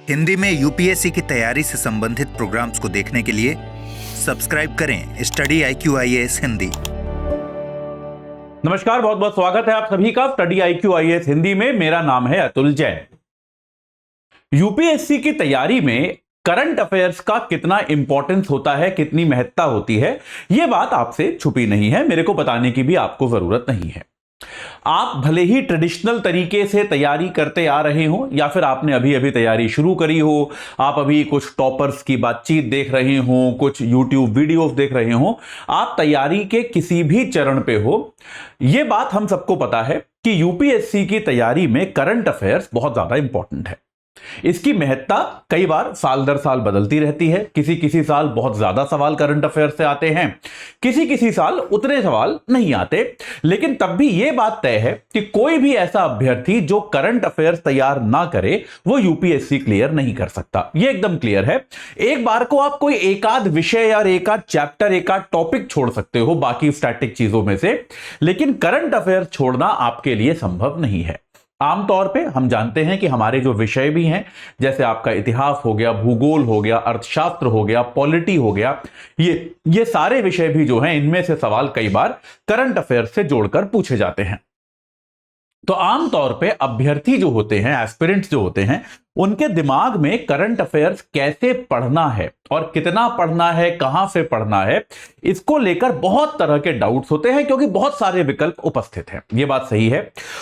हिंदी में यूपीएससी की तैयारी से संबंधित प्रोग्राम्स को देखने के लिए सब्सक्राइब करें स्टडी IQ-IAS हिंदी। नमस्कार, बहुत बहुत स्वागत है आप सभी का स्टडी IQ-IAS हिंदी में। मेरा नाम है अतुल जैन। यूपीएससी की तैयारी में करंट अफेयर्स का कितना इंपॉर्टेंस होता है, कितनी महत्ता होती है, यह बात आपसे छुपी नहीं है। मेरे को बताने की भी आपको जरूरत नहीं है। आप भले ही ट्रेडिशनल तरीके से तैयारी करते आ रहे हो या फिर आपने अभी अभी तैयारी शुरू करी हो, आप अभी कुछ टॉपर्स की बातचीत देख रहे हो, कुछ यूट्यूब वीडियोस देख रहे हो, आप तैयारी के किसी भी चरण पे हो, यह बात हम सबको पता है कि यूपीएससी की तैयारी में करंट अफेयर्स बहुत ज्यादा इंपॉर्टेंट है। इसकी महत्ता कई बार साल दर साल बदलती रहती है। किसी किसी साल बहुत ज्यादा सवाल करंट अफेयर से आते हैं, किसी किसी साल उतने सवाल नहीं आते। लेकिन तब भी यह बात तय है कि कोई भी ऐसा अभ्यर्थी जो करंट अफेयर्स तैयार ना करे वो यूपीएससी क्लियर नहीं कर सकता। यह एकदम क्लियर है। एक बार को आप कोई एकाध विषय या एकाध चैप्टर, एकाध टॉपिक छोड़ सकते हो बाकी स्टैटिक चीजों में से, लेकिन करंट अफेयर्स छोड़ना आपके लिए संभव नहीं है। आमतौर पे हम जानते हैं कि हमारे जो विषय भी हैं, जैसे आपका इतिहास हो गया, भूगोल हो गया, अर्थशास्त्र हो गया, पॉलिटी हो गया, ये सारे विषय भी जो हैं, इनमें से सवाल कई बार करंट अफेयर से जोड़कर पूछे जाते हैं। तो आमतौर पे अभ्यर्थी जो होते हैं, एस्पिरेंट्स जो होते हैं, उनके दिमाग में करंट अफेयर्स कैसे पढ़ना है और कितना पढ़ना है, कहां से पढ़ना है, इसको लेकर बहुत तरह के डाउट्स होते हैं, क्योंकि बहुत सारे विकल्प उपस्थित हैं। यह बात सही है।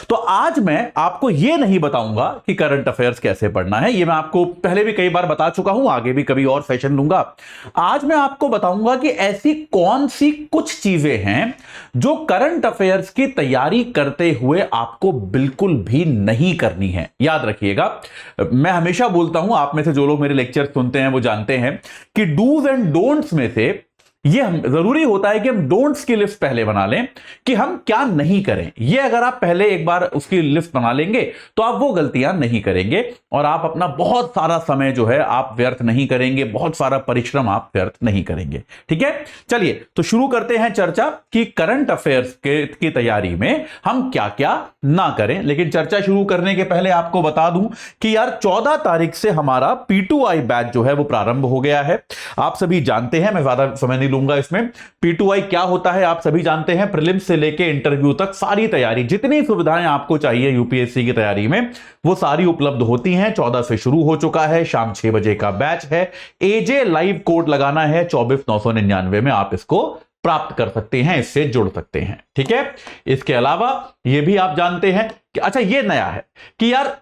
तो आज मैं आपको यह नहीं बताऊंगा कि करंट अफेयर्स कैसे पढ़ना है। यह मैं आपको पहले भी कई बार बता चुका हूं, आगे भी कभी और सेशन लूंगा। आज मैं आपको बताऊंगा कि ऐसी कौन सी कुछ चीजें हैं जो करंट अफेयर्स की तैयारी करते हुए आपको बिल्कुल भी नहीं करनी है। याद रखिएगा, मैं हमेशा बोलता हूं, आप में से जो लोग मेरे लेक्चर सुनते हैं वो जानते हैं कि डूज एंड डोंट्स में से ये जरूरी होता है कि हम डोंट्स की लिस्ट पहले बना लें कि हम क्या नहीं करें। ये अगर आप पहले एक बार उसकी लिस्ट बना लेंगे तो आप वो गलतियां नहीं करेंगे और आप अपना बहुत सारा समय जो है आप व्यर्थ नहीं करेंगे, बहुत सारा परिश्रम आप व्यर्थ नहीं करेंगे। ठीक है, चलिए तो शुरू करते हैं चर्चा कि करंट अफेयर्स की तैयारी में हम क्या क्या ना करें। लेकिन चर्चा शुरू करने के पहले आपको बता दूं कि यार 14 तारीख से हमारा P2I बैच जो है वो प्रारंभ हो गया है। आप सभी जानते हैं, मैं ज्यादा समय नहीं लूंगा इसमें। P2I क्या होता है आप सभी जानते हैं। प्रीलिम्स से लेके इंटरव्यू तक सारी तैयारी, जितनी सुविधाएं आपको चाहिए यूपीएससी की तैयारी में, वो सारी उपलब्ध होती हैं। 14 से शुरू हो चुका है, शाम 6 बजे का बैच है। एजे लाइव कोड लगाना है 24,999 में, आप इसको प्राप्त कर सकते हैं, इससे जुड़ सकते हैं। ठीक है, इसके अलावा यह भी आप जानते हैं कि अच्छा ये नया है कि यार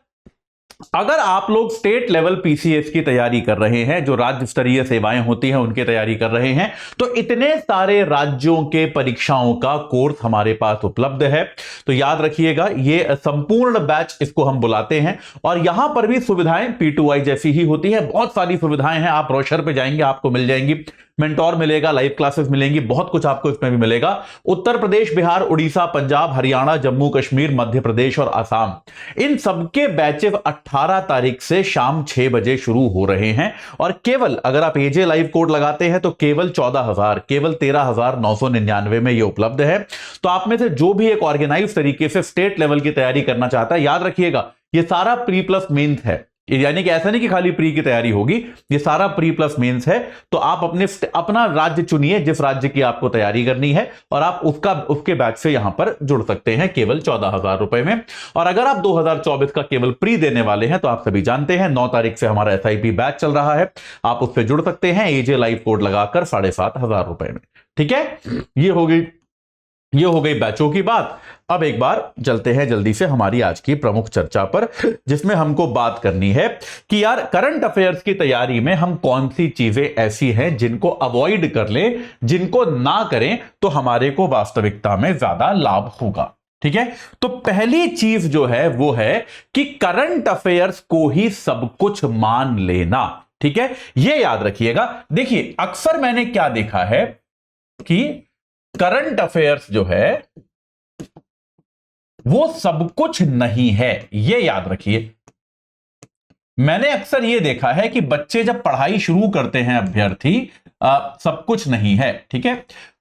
अगर आप लोग स्टेट लेवल पीसीएस की तैयारी कर रहे हैं, जो राज्य स्तरीय सेवाएं होती हैं उनकी तैयारी कर रहे हैं, तो इतने सारे राज्यों के परीक्षाओं का कोर्स हमारे पास उपलब्ध है। तो याद रखिएगा, ये संपूर्ण बैच इसको हम बुलाते हैं। और यहां पर भी सुविधाएं P2I जैसी ही होती है, बहुत सारी सुविधाएं हैं। आप ब्रोशर पे जाएंगे आपको मिल जाएंगी, मेंटोर मिलेगा, लाइव क्लासेस मिलेंगी, बहुत कुछ आपको इसमें भी मिलेगा। उत्तर प्रदेश, बिहार, उड़ीसा, पंजाब, हरियाणा, जम्मू कश्मीर, मध्य प्रदेश और असम, इन सबके बैचेस 18 तारीख से शाम 6 बजे शुरू हो रहे हैं। और केवल अगर आप एजे लाइव कोड लगाते हैं तो केवल 14,000, केवल 13,999 में यह उपलब्ध है। तो आप में से जो भी एक ऑर्गेनाइज तरीके से स्टेट लेवल की तैयारी करना चाहता है, याद रखिएगा ये सारा प्री प्लस मेंस है, यानी कि ऐसा नहीं कि खाली प्री की तैयारी होगी, ये सारा प्री प्लस मेंस है। तो आप अपना राज्य चुनिए जिस राज्य की आपको तैयारी करनी है, और आप उसके बैच से यहां पर जुड़ सकते हैं केवल 14,000 रुपए में। और अगर आप 2024 का केवल प्री देने वाले हैं तो आप सभी जानते हैं 9 तारीख से हमारा SIP बैच चल रहा है, आप उससे जुड़ सकते हैं एजे लाइव कोड लगाकर 7,500 रुपए में। ठीक है, ये हो गई बैचों की बात। अब एक बार चलते हैं जल्दी से हमारी आज की प्रमुख चर्चा पर, जिसमें हमको बात करनी है कि यार करंट अफेयर्स की तैयारी में हम कौन सी चीजें ऐसी हैं जिनको अवॉइड कर लें, जिनको ना करें तो हमारे को वास्तविकता में ज्यादा लाभ होगा। ठीक है, तो पहली चीज जो है वो है कि करंट अफेयर्स को ही सब कुछ मान लेना। ठीक है, यह याद रखिएगा। देखिए अक्सर मैंने क्या देखा है कि करंट अफेयर्स जो है वो सब कुछ नहीं है, ये याद रखिए। मैंने अक्सर ये देखा है कि बच्चे जब पढ़ाई शुरू करते हैं, अभ्यर्थी सब कुछ नहीं है। ठीक है,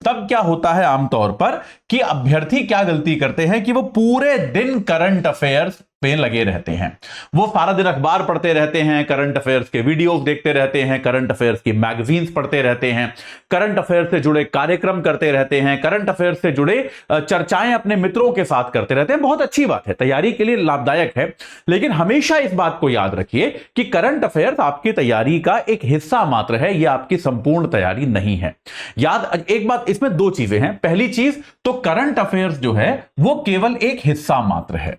तब क्या होता है आमतौर पर कि अभ्यर्थी क्या गलती करते हैं कि वो पूरे दिन करंट अफेयर्स पे लगे रहते हैं। वो सारा दिन अखबार पढ़ते रहते हैं, करंट अफेयर्स के वीडियोस देखते रहते हैं, करंट अफेयर्स की मैगजीन्स पढ़ते रहते हैं, करंट अफेयर्स से जुड़े कार्यक्रम करते रहते हैं, करंट अफेयर्स से जुड़े चर्चाएं अपने मित्रों के साथ करते रहते हैं। बहुत अच्छी बात है, तैयारी के लिए लाभदायक है, लेकिन हमेशा इस बात को याद रखिए कि करंट अफेयर्स आपकी तैयारी का एक हिस्सा मात्र है, यह आपकी संपूर्ण तैयारी नहीं है। याद एक बात, इसमें दो चीजें हैं। पहली चीज तो करंट अफेयर्स जो है वो केवल एक हिस्सा मात्र है।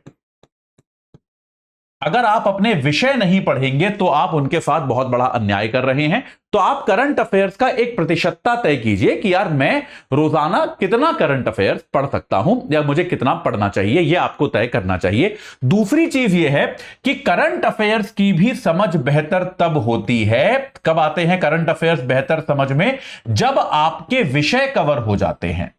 अगर आप अपने विषय नहीं पढ़ेंगे तो आप उनके साथ बहुत बड़ा अन्याय कर रहे हैं। तो आप करंट अफेयर्स का एक प्रतिशतता तय कीजिए कि यार मैं रोजाना कितना करंट अफेयर्स पढ़ सकता हूं या मुझे कितना पढ़ना चाहिए, यह आपको तय करना चाहिए। दूसरी चीज यह है कि करंट अफेयर्स की भी समझ बेहतर तब होती है, कब आते हैं करंट अफेयर्स बेहतर समझ में, जब आपके विषय कवर हो जाते हैं।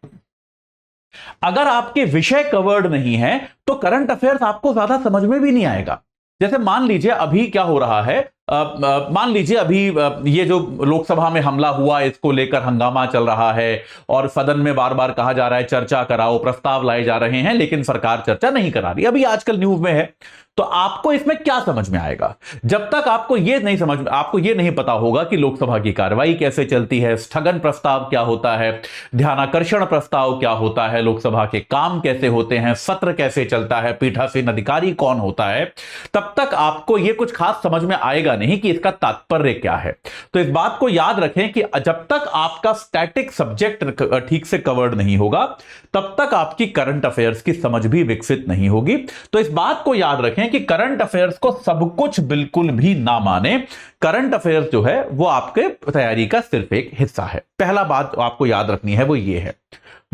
अगर आपके विषय कवर्ड नहीं है तो करंट अफेयर्स आपको ज्यादा समझ में भी नहीं आएगा। जैसे मान लीजिए अभी क्या हो रहा है, मान लीजिए अभी ये जो लोकसभा में हमला हुआ, इसको लेकर हंगामा चल रहा है और सदन में बार बार कहा जा रहा है चर्चा कराओ, प्रस्ताव लाए जा रहे हैं, लेकिन सरकार चर्चा नहीं करा रही। अभी आजकल न्यूज में है, तो आपको इसमें क्या समझ में आएगा? जब तक आपको यह नहीं पता होगा कि लोकसभा की कार्रवाई कैसे चलती है, स्थगन प्रस्ताव क्या होता है, ध्यानाकर्षण प्रस्ताव क्या होता है, लोकसभा के काम कैसे होते हैं, सत्र कैसे चलता है, पीठासीन अधिकारी कौन होता है, तब तक आपको यह कुछ खास समझ में आएगा नहीं कि इसका तात्पर्य क्या है। तो इस बात को याद रखें कि जब तक आपका स्टैटिक सब्जेक्ट ठीक से कवर्ड नहीं होगा, तब तक आपकी करंट अफेयर्स की समझ भी विकसित नहीं होगी। तो इस बात को याद रखें कि करंट अफेयर्स को सब कुछ बिल्कुल भी ना माने। करंट अफेयर्स जो है वो आपके तैयारी का सिर्फ एक हिस्सा है। पहला बात आपको याद रखनी है वो ये है।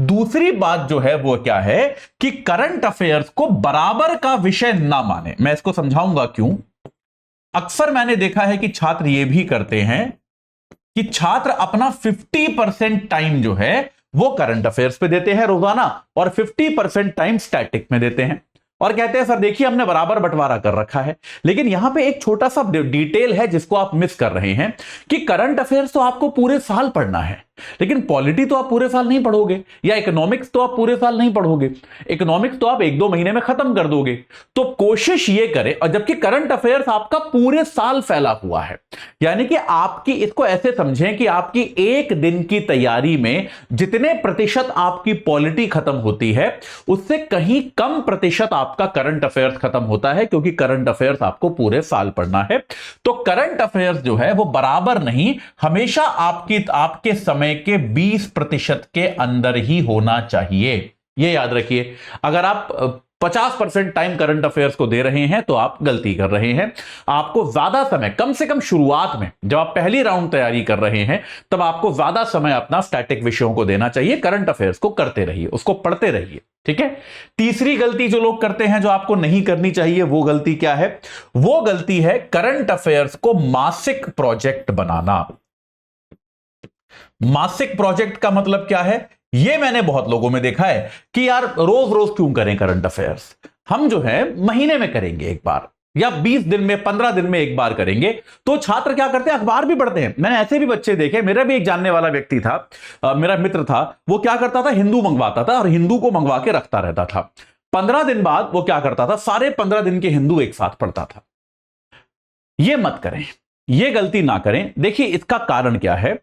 दूसरी बात जो है वो क्या है कि करंट अफेयर्स को बराबर का विषय ना माने। मैं इसको समझाऊंगा क्यों। अक्सर मैंने देखा है कि छात्र ये भी करते हैं कि छात्र अपना 50% टाइम जो है वो करंट अफेयर्स पे देते हैं रोजाना और 50% टाइम स्टैटिक में देते हैं और कहते हैं सर देखिए हमने बराबर बंटवारा कर रखा है। लेकिन यहां पे एक छोटा सा डिटेल है जिसको आप मिस कर रहे हैं कि करंट अफेयर्स तो आपको पूरे साल पढ़ना है, लेकिन पॉलिटी तो आप पूरे साल नहीं पढ़ोगे, या इकोनॉमिक्स तो आप पूरे साल नहीं पढ़ोगे। इकोनॉमिक्स तो आप 1-2 महीने में खत्म कर दोगे। तो कोशिश ये करें, और जबकि करंट अफेयर्स आपका पूरे साल फैला हुआ है, यानी कि आपकी, इसको ऐसे समझें कि आपकी एक दिन की तैयारी में जितने प्रतिशत आपकी पॉलिटी खत्म होती है उससे कहीं कम प्रतिशत आपका करंट अफेयर्स खत्म होता है, क्योंकि करंट अफेयर्स आपको पूरे साल पढ़ना है। तो करंट अफेयर्स जो है वो बराबर नहीं, हमेशा आपके समय के 20% के अंदर ही होना चाहिए। यह याद रखिए। अगर आप 50% टाइम करंट अफेयर्स को दे रहे हैं तो आप गलती कर रहे हैं। आपको ज्यादा समय, कम से कम शुरुआत में जब आप पहली राउंड तैयारी कर रहे हैं तब आपको ज्यादा समय अपना स्टैटिक विषयों को देना चाहिए। करंट अफेयर्स को करते रहिए, उसको पढ़ते रहिए, ठीक है। तीसरी गलती जो लोग करते हैं, जो आपको नहीं करनी चाहिए, वो गलती क्या है? वो गलती है करंट अफेयर्स को मासिक प्रोजेक्ट बनाना। मासिक प्रोजेक्ट का मतलब क्या है? यह मैंने बहुत लोगों में देखा है कि यार रोज रोज क्यों करें करंट अफेयर्स, हम जो है महीने में करेंगे एक बार, या 20 दिन में, 15 दिन में एक बार करेंगे। तो छात्र क्या करते हैं? अखबार भी पढ़ते हैं। मैंने ऐसे भी बच्चे देखे। मेरा भी एक जानने वाला व्यक्ति था, मेरा मित्र था, वो क्या करता था, हिंदू मंगवाता था और हिंदू को मंगवा के रखता रहता था। 15 दिन बाद वो क्या करता था, सारे 15 दिन के हिंदू एक साथ पढ़ता था। ये मत करें, ये गलती ना करें। देखिए इसका कारण क्या है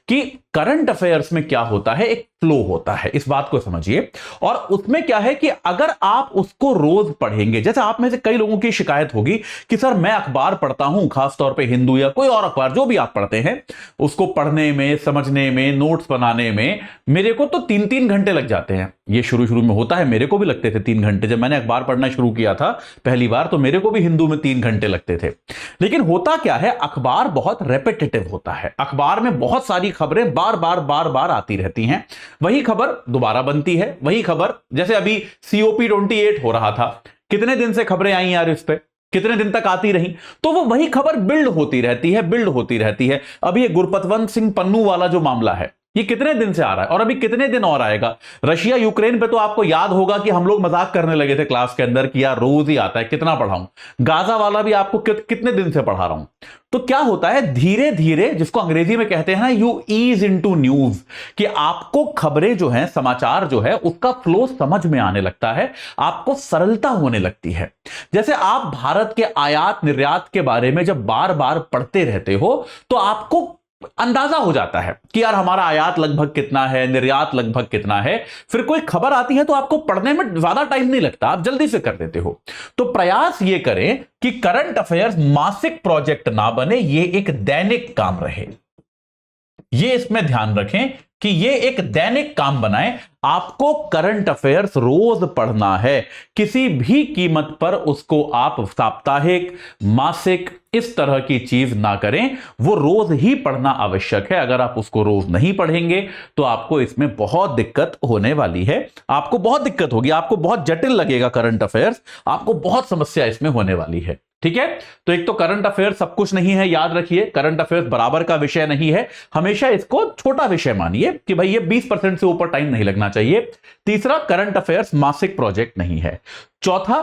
कि करंट अफेयर्स में क्या होता है, एक फ्लो होता है, इस बात को समझिए। और उसमें क्या है कि अगर आप उसको रोज पढ़ेंगे, जैसे आप में से कई लोगों की शिकायत होगी कि सर मैं अखबार पढ़ता हूं, खासतौर पे हिंदू या कोई और अखबार जो भी आप पढ़ते हैं, उसको पढ़ने में, समझने में, नोट्स बनाने में मेरे को तो 3-3 घंटे लग जाते हैं। ये शुरू में होता है, मेरे को भी लगते थे 3 घंटे। जब मैंने अखबार पढ़ना शुरू किया था पहली बार, तो मेरे को भी हिंदू में 3 घंटे लगते थे। लेकिन होता क्या है, अखबार बहुत रेपिटेटिव होता है। अखबार में बहुत सारी खबरें बार बार आती रहती हैं, वही खबर दोबारा बनती है, वही खबर। जैसे अभी COP28 हो रहा था, कितने दिन से खबरें आई यार इस पे, कितने दिन तक आती रही, तो वो वही खबर बिल्ड होती रहती है। अभी ये गुरपतवंत सिंह पन्नू वाला जो मामला है, ये कितने दिन से आ रहा है और अभी कितने दिन और आएगा। रशिया यूक्रेन पे तो आपको याद होगा कि हम लोग मजाक करने लगे थे क्लास के अंदर कि यार रोज ही आता है, कितना पढ़ाऊं। गाजा वाला भी आपको कितने दिन से पढ़ा रहा हूं। तो क्या होता है, धीरे धीरे, जिसको अंग्रेजी में कहते हैं ना यू ईज इनटू न्यूज, कि आपको खबरें जो है, समाचार जो है, उसका फ्लो समझ में आने लगता है, आपको सरलता होने लगती है। जैसे आप भारत के आयात निर्यात के बारे में जब बार बार पढ़ते रहते हो तो आपको अंदाजा हो जाता है कि यार हमारा आयात लगभग कितना है, निर्यात लगभग कितना है। फिर कोई खबर आती है तो आपको पढ़ने में ज्यादा टाइम नहीं लगता, आप जल्दी से कर देते हो। तो प्रयास ये करें कि करंट अफेयर्स मासिक प्रोजेक्ट ना बने, ये एक दैनिक काम रहे। ये इसमें ध्यान रखें कि ये एक दैनिक काम बनाएं। आपको करंट अफेयर्स रोज पढ़ना है, किसी भी कीमत पर उसको आप साप्ताहिक, मासिक, इस तरह की चीज ना करें, वो रोज ही पढ़ना आवश्यक है। अगर आप उसको रोज नहीं पढ़ेंगे तो आपको इसमें बहुत दिक्कत होने वाली है, आपको बहुत दिक्कत होगी, आपको बहुत जटिल लगेगा करंट अफेयर्स, आपको बहुत समस्या इसमें होने वाली है। ठीक है, तो एक तो करंट अफेयर्स सब कुछ नहीं है, याद रखिए। करंट अफेयर्स बराबर का विषय नहीं है, हमेशा इसको छोटा विषय मानिए कि भाई ये 20% से ऊपर टाइम नहीं लगना चाहिए। तीसरा, करंट अफेयर्स मासिक प्रोजेक्ट नहीं है। चौथा,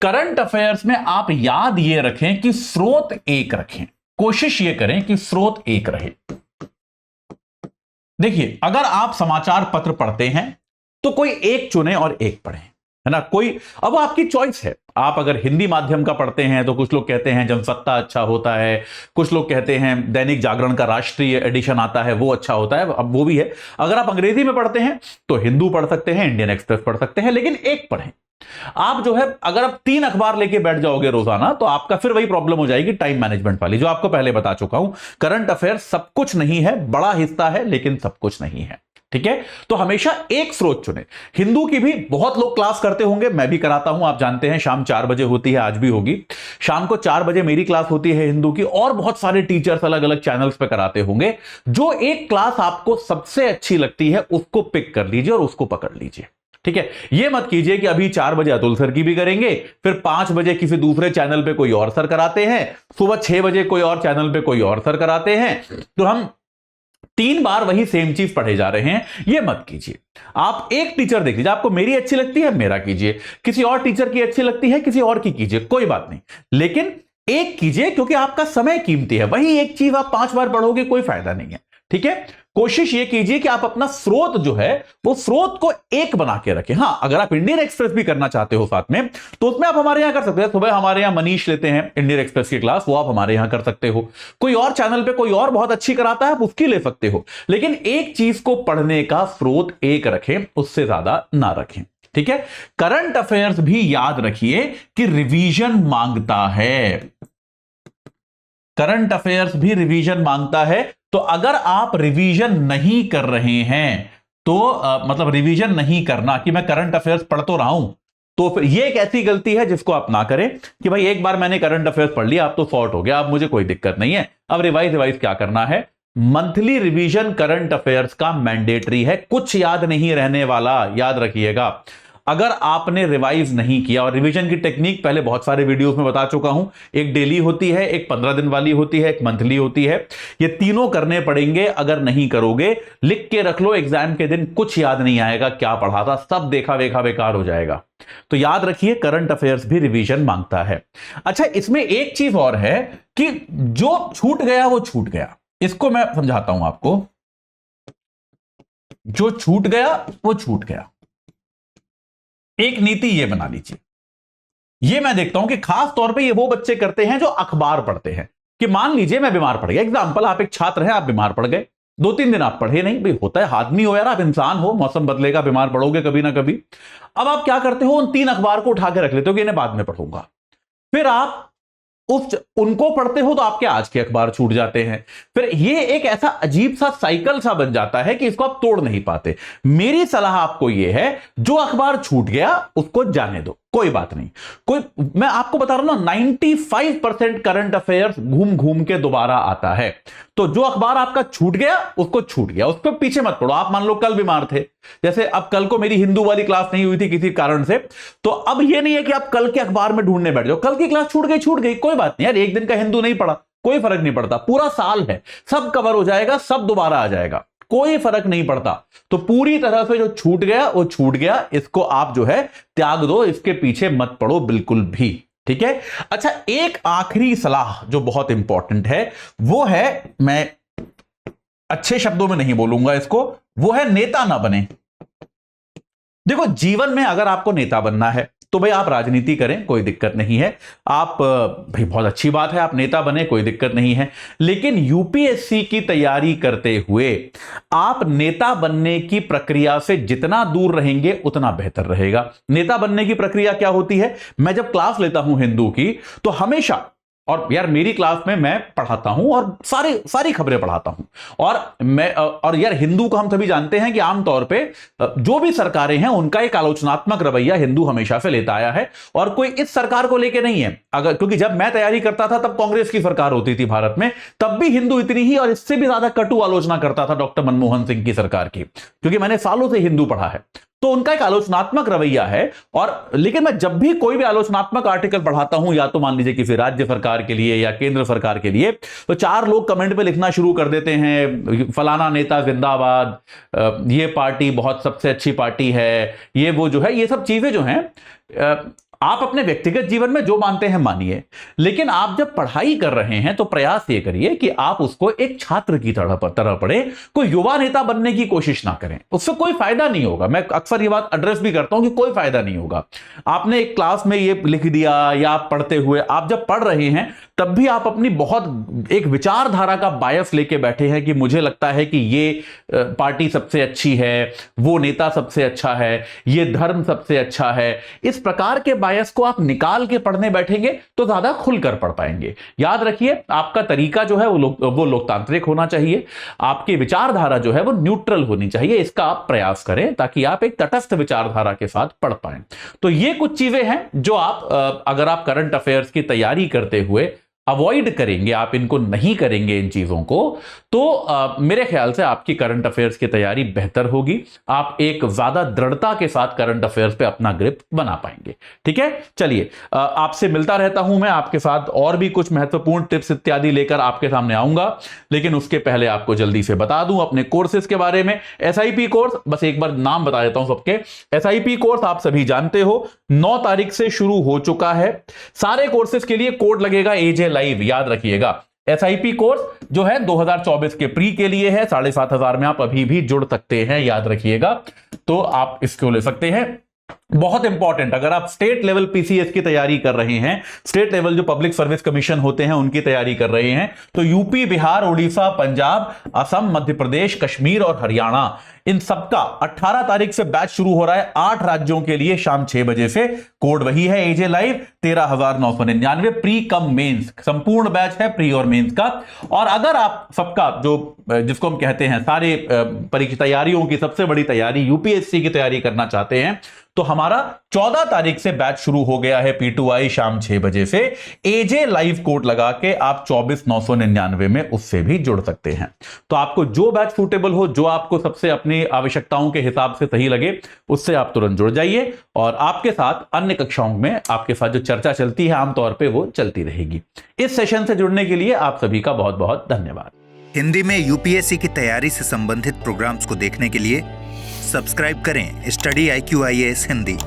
करंट अफेयर्स में आप याद ये रखें कि स्रोत एक रखें, कोशिश ये करें कि स्रोत एक रहे। देखिए, अगर आप समाचार पत्र पढ़ते हैं तो कोई एक चुने और एक पढ़ें, है ना। कोई, अब आपकी चॉइस है। आप अगर हिंदी माध्यम का पढ़ते हैं तो कुछ लोग कहते हैं जनसत्ता अच्छा होता है, कुछ लोग कहते हैं दैनिक जागरण का राष्ट्रीय एडिशन आता है वो अच्छा होता है, अब वो भी है। अगर आप अंग्रेजी में पढ़ते हैं तो हिंदू पढ़ सकते हैं, इंडियन एक्सप्रेस पढ़ सकते हैं, लेकिन एक पढ़ें। आप जो है, अगर आप 3 अखबार लेके बैठ जाओगे रोजाना तो आपका फिर वही प्रॉब्लम हो जाएगी टाइम मैनेजमेंट वाली, जो आपको पहले बता चुका हूं। करंट अफेयर सब कुछ नहीं है, बड़ा हिस्सा है लेकिन सब कुछ नहीं है। ठीक है, तो हमेशा एक स्रोत चुने। हिंदू की भी बहुत लोग क्लास करते होंगे, मैं भी कराता हूं, आप जानते हैं, शाम 4 बजे होती है, आज भी होगी। शाम को 4 बजे मेरी क्लास होती है हिंदू की, और बहुत सारे टीचर्स अलग अलग चैनल्स पे कराते होंगे। जो एक क्लास आपको सबसे अच्छी लगती है उसको पिक कर लीजिए और उसको पकड़ लीजिए। ठीक है, ये मत कीजिए कि अभी 4 बजे अतुल सर की भी करेंगे, फिर 5 बजे किसी दूसरे चैनल पे कोई और सर कराते हैं, सुबह 6 बजे कोई और चैनल पे कोई और सर कराते हैं, तो हम 3 बार वही सेम चीज पढ़े जा रहे हैं। ये मत कीजिए। आप एक टीचर देख लीजिए, आपको मेरी अच्छी लगती है मेरा कीजिए, किसी और टीचर की अच्छी लगती है किसी और की कीजिए, कोई बात नहीं, लेकिन एक कीजिए, क्योंकि आपका समय कीमती है। वही एक चीज आप 5 बार पढ़ोगे, कोई फायदा नहीं है। ठीक है, कोशिश ये कीजिए कि आप अपना स्रोत जो है वो स्रोत को एक बना के रखें। हां, अगर आप इंडियन एक्सप्रेस भी करना चाहते हो साथ में, तो उसमें आप हमारे यहां कर सकते हैं। सुबह हमारे यहां मनीष लेते हैं इंडियन एक्सप्रेस की क्लास, वो आप हमारे यहां कर सकते हो। कोई और चैनल पे कोई और बहुत अच्छी कराता है, आप उसकी ले सकते हो, लेकिन एक चीज को पढ़ने का स्रोत एक रखें, उससे ज्यादा ना रखें। ठीक है, करंट अफेयर्स भी याद रखिए कि रिवीजन मांगता है। करंट अफेयर्स भी रिवीजन मांगता है, तो अगर आप रिवीजन नहीं कर रहे हैं तो मतलब रिवीजन नहीं करना कि मैं करंट अफेयर्स पढ़ तो रहा हूं, तो फिर ये एक ऐसी गलती है जिसको आप ना करें कि भाई एक बार मैंने करंट अफेयर्स पढ़ लिया, अब तो सॉर्ट हो गया, अब मुझे कोई दिक्कत नहीं है, अब रिवाइज क्या करना है। मंथली रिवीजन करंट अफेयर्स का मैंडेटरी है, कुछ याद नहीं रहने वाला, याद रखिएगा। अगर आपने रिवाइज नहीं किया, और रिवीजन की टेक्निक पहले बहुत सारे वीडियोस में बता चुका हूं, एक डेली होती है, एक 15 दिन वाली होती है, एक मंथली होती है, ये तीनों करने पड़ेंगे। अगर नहीं करोगे, लिख के रख लो, एग्जाम के दिन कुछ याद नहीं आएगा क्या पढ़ा था, सब देखा वेखा बेकार हो जाएगा। तो याद रखिए, करंट अफेयर्स भी रिवीजन मांगता है। अच्छा, इसमें एक चीज और है कि जो छूट गया वो छूट गया, इसको मैं समझाता हूं आपको। जो छूट गया वो छूट गया, एक नीति ये बना लीजिए। ये मैं देखता हूं कि खास तौर पे ये वो बच्चे करते हैं जो अखबार पढ़ते हैं, कि मान लीजिए मैं बीमार पड़ गया, एग्जांपल, आप एक छात्र हैं, आप बीमार पड़ गए, 2-3 दिन आप पढ़े नहीं, भाई होता है, आदमी हो यार, आप इंसान हो, मौसम बदलेगा, बीमार पड़ोगे कभी ना कभी। अब आप क्या करते हो, उन 3 अखबार को उठा के रख लेते हो कि इन्हें बाद में पढ़ूंगा, फिर आप उनको पढ़ते हो तो आपके आज के अखबार छूट जाते हैं। फिर ये एक ऐसा अजीब सा साइकिल सा बन जाता है कि इसको आप तोड़ नहीं पाते। मेरी सलाह आपको ये है, जो अखबार छूट गया उसको जाने दो, कोई बात नहीं। मैं आपको बता रहा हूं ना, 95% करंट अफेयर्स घूम घूम के दोबारा आता है। तो जो अखबार आपका छूट गया उसको छूट गया, उस पर पीछे मत पड़ो। आप मान लो कल बीमार थे, जैसे अब कल को मेरी हिंदू वाली क्लास नहीं हुई थी किसी कारण से, तो अब ये नहीं है कि आप कल के अखबार में ढूंढने बैठ जाओ, कल की क्लास छूट गई, कोई बात नहीं यार, एक दिन का हिंदू नहीं पढ़ा, कोई फर्क नहीं पड़ता, पूरा साल है, सब कवर हो जाएगा, सब दोबारा आ जाएगा, कोई फर्क नहीं पड़ता। तो पूरी तरह से जो छूट गया वो छूट गया, इसको आप जो है त्याग दो, इसके पीछे मत पड़ो बिल्कुल भी। ठीक है। अच्छा, एक आखिरी सलाह जो बहुत इंपॉर्टेंट है वो है, मैं अच्छे शब्दों में नहीं बोलूंगा इसको, वो है नेता ना बने। देखो, जीवन में अगर आपको नेता बनना है तो भाई आप राजनीति करें, कोई दिक्कत नहीं है। आप भाई बहुत अच्छी बात है, आप नेता बने, कोई दिक्कत नहीं है। लेकिन यूपीएससी की तैयारी करते हुए आप नेता बनने की प्रक्रिया से जितना दूर रहेंगे उतना बेहतर रहेगा। नेता बनने की प्रक्रिया क्या होती है? मैं जब क्लास लेता हूं हिंदू की, तो हमेशा, और यार मेरी क्लास में मैं पढ़ाता हूं और सारी खबरें पढ़ाता हूं, और यार हिंदू को हम सभी जानते हैं कि आमतौर पे जो भी सरकारें हैं उनका एक आलोचनात्मक रवैया हिंदू हमेशा से लेता आया है, और कोई इस सरकार को लेके नहीं है। क्योंकि जब मैं तैयारी करता था तब कांग्रेस की सरकार होती थी भारत में, तब भी हिंदू इतनी ही और इससे भी ज्यादा कटु आलोचना करता था डॉक्टर मनमोहन सिंह की सरकार की, क्योंकि मैंने सालों से हिंदू पढ़ा है। तो उनका एक आलोचनात्मक रवैया है। लेकिन मैं जब भी कोई भी आलोचनात्मक आर्टिकल पढ़ाता हूं, या तो मान लीजिए किसी राज्य सरकार के लिए या केंद्र सरकार के लिए, तो 4 लोग कमेंट पे लिखना शुरू कर देते हैं, फलाना नेता जिंदाबाद, ये पार्टी बहुत सबसे अच्छी पार्टी है, ये वो जो है, ये सब चीजें जो हैं, आप अपने व्यक्तिगत जीवन में जो मानते हैं मानिए, लेकिन आप जब पढ़ाई कर रहे हैं तो प्रयास ये करिए कि आप उसको एक छात्र की तरह पढ़ें। कोई युवा नेता बनने की कोशिश ना करें, उससे कोई फायदा नहीं होगा। मैं अक्सर ये बात एड्रेस भी करता हूं कि कोई फायदा नहीं होगा। आपने एक क्लास में ये लिख दिया, या आप पढ़ते हुए, आप जब पढ़ रहे हैं तब भी आप अपनी बहुत एक विचारधारा का बायस लेके बैठे हैं कि मुझे लगता है कि ये पार्टी सबसे अच्छी है, वो नेता सबसे अच्छा है, ये धर्म सबसे अच्छा है। इस प्रकार के बायस को आप निकाल के पढ़ने बैठेंगे तो ज्यादा खुलकर पढ़ पाएंगे। याद रखिए, आपका तरीका जो है वो लोकतांत्रिक होना चाहिए, आपकी विचारधारा जो है वो न्यूट्रल होनी चाहिए। इसका आप प्रयास करें ताकि आप एक तटस्थ विचारधारा के साथ पढ़ पाएं। तो ये कुछ चीजें हैं जो आप अगर आप करंट अफेयर्स की तैयारी करते हुए अवॉइड करेंगे, आप इनको नहीं करेंगे इन चीजों को, तो मेरे ख्याल से आपकी करंट अफेयर्स की तैयारी बेहतर होगी। आप एक ज्यादा दृढ़ता के साथ करंट अफेयर्स पे अपना ग्रिप बना पाएंगे। ठीक है, चलिए, आपसे मिलता रहता हूं मैं, आपके साथ और भी कुछ महत्वपूर्ण टिप्स इत्यादि लेकर आपके सामने आऊंगा। लेकिन उसके पहले आपको जल्दी से बता दूं अपने कोर्सेज के बारे में। SIP कोर्स, बस एक बार नाम बता देता हूं सबके। SIP कोर्स आप सभी जानते हो 9 तारीख से शुरू हो चुका है। सारे कोर्सेज के लिए कोड लगेगा AJ लाइव, याद रखिएगा। SIP कोर्स जो है 2024 के प्री के लिए है, 7,500 में आप अभी भी जुड़ सकते हैं, याद रखिएगा। तो आप इसको ले सकते हैं। बहुत इंपॉर्टेंट, अगर आप स्टेट लेवल PCS की तैयारी कर रहे हैं, स्टेट लेवल जो पब्लिक सर्विस कमीशन होते हैं उनकी तैयारी कर रहे हैं, तो यूपी, बिहार, उड़ीसा, पंजाब, असम, मध्य प्रदेश, कश्मीर और हरियाणा, इन सबका 18 तारीख से बैच शुरू हो रहा है 8 राज्यों के लिए शाम 6 बजे से। कोड वही है AJ live 13,999, pre cum mains, संपूर्ण बैच है प्री और मेंस का। और अगर आप सबका जो जिसको हम कहते हैं सारे परीक्षा तैयारियों की सबसे बड़ी तैयारी UPSC की तैयारी करना चाहते हैं, तो हमारा 14 तारीख से बैच शुरू हो गया है P2I शाम 6 बजे से। AJ लाइव कोड लगा के आप 24,999 में उससे भी जुड़ सकते हैं। तो आपको जो बैच सूटेबल हो, जो आपको सबसे अपनी आवश्यकताओं के हिसाब से सही लगे, उससे आप तुरंत जुड़ जाइए। और आपके साथ अन्य कक्षाओं में आपके साथ जो चर्चा चलती है आमतौर पर वो चलती रहेगी। इस सेशन से जुड़ने के लिए आप सभी का बहुत बहुत धन्यवाद। हिंदी में UPSC की तैयारी से संबंधित प्रोग्राम्स को देखने के लिए सब्सक्राइब करें स्टडी IQ IAS हिंदी।